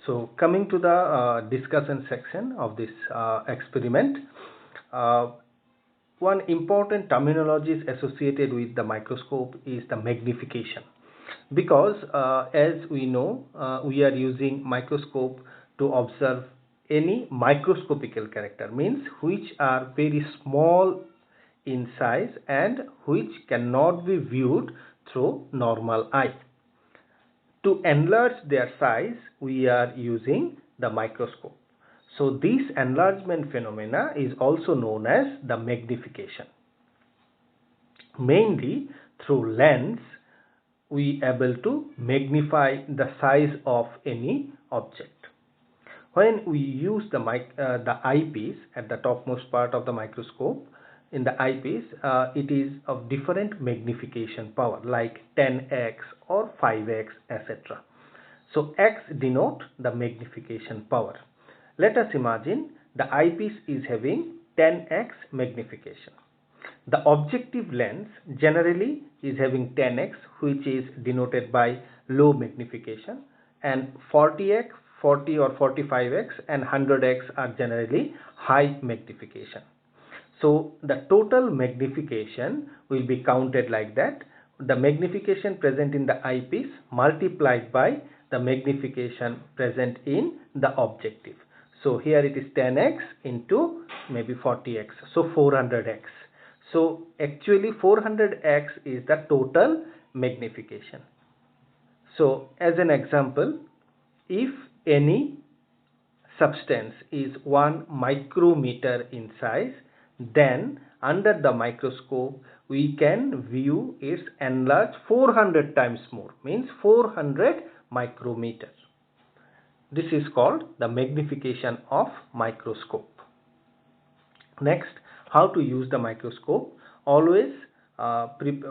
So coming to the discussion section of this experiment, one important terminology associated with the microscope is the magnification, because as we know, we are using microscope to observe any microscopical character, means which are very small in size and which cannot be viewed through normal eye. To enlarge their size, we are using the microscope. So this enlargement phenomena is also known as the magnification. Mainly through lens, we able to magnify the size of any object. When we use the eyepiece at the topmost part of the microscope, in the eyepiece, it is of different magnification power like 10x or 5x, etc. So x denote the magnification power. Let us imagine the eyepiece is having 10x magnification. The objective lens generally is having 10x, which is denoted by low magnification, and 40x, 40 or 45x and 100x are generally high magnification. So the total magnification will be counted like that: the magnification present in the eyepiece multiplied by the magnification present in the objective. So here it is 10x into maybe 40x, so 400x. So actually 400x is the total magnification. So as an example, if any substance is 1 micrometer in size, then under the microscope we can view its enlarged 400 times more, means 400 micrometers. This is called the magnification of microscope. Next, how to use the microscope. Always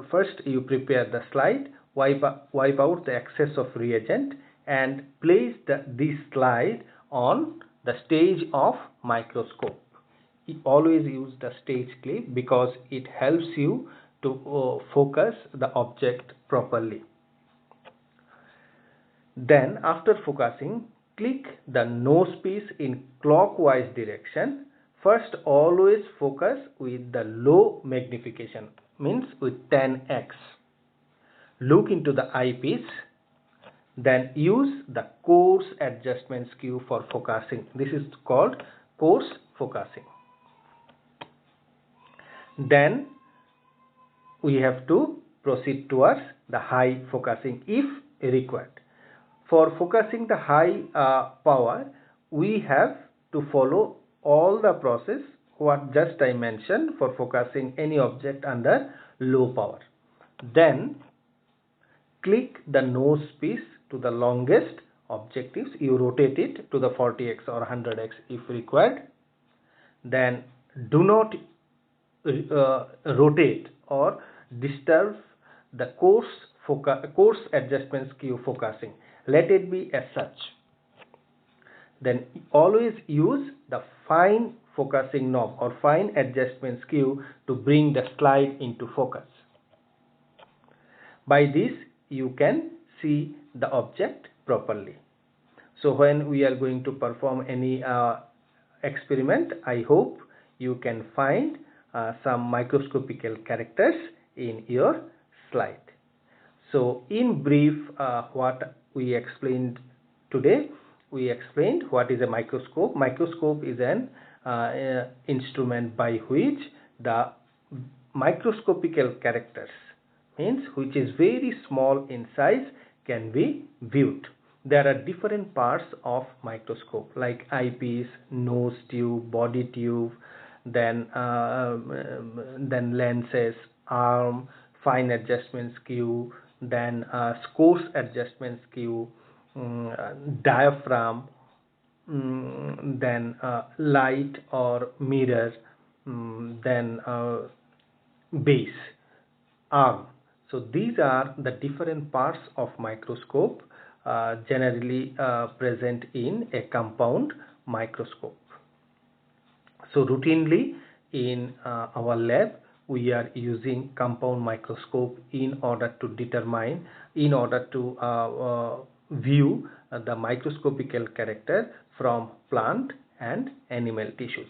first you prepare the slide, wipe out the excess of reagent and place this slide on the stage of microscope. Always use the stage clip because it helps you to focus the object properly. Then after focusing, click the nose piece in clockwise direction. First always focus with the low magnification, means with 10x. Look into the eyepiece, then use the coarse adjustment skew for focusing. This is called coarse focusing. Then we have to proceed towards the high focusing if required. For focusing the high power, we have to follow all the process what just I mentioned for focusing any object under low power. Then click the nose piece to the longest objectives. You rotate it to the 40x or 100x if required. Then do not rotate or disturb the coarse adjustment skew focusing. Let it be as such. Then always use the fine focusing knob or fine adjustment skew to bring the slide into focus. By this you can see the object properly. So when we are going to perform any experiment, I hope you can find some microscopical characters in your slide. So in brief, what we explained today, we explained what is a microscope. Microscope is an instrument by which the microscopical characters, means which is very small in size, can be viewed. There are different parts of microscope like eyepiece, nose tube, body tube, then lenses, arm, fine adjustment skew, then coarse adjustment skew, diaphragm, then light or mirror, then base, arm. So these are the different parts of microscope generally present in a compound microscope. So routinely in our lab we are using compound microscope in order to determine, in order to view the microscopical character from plant and animal tissues.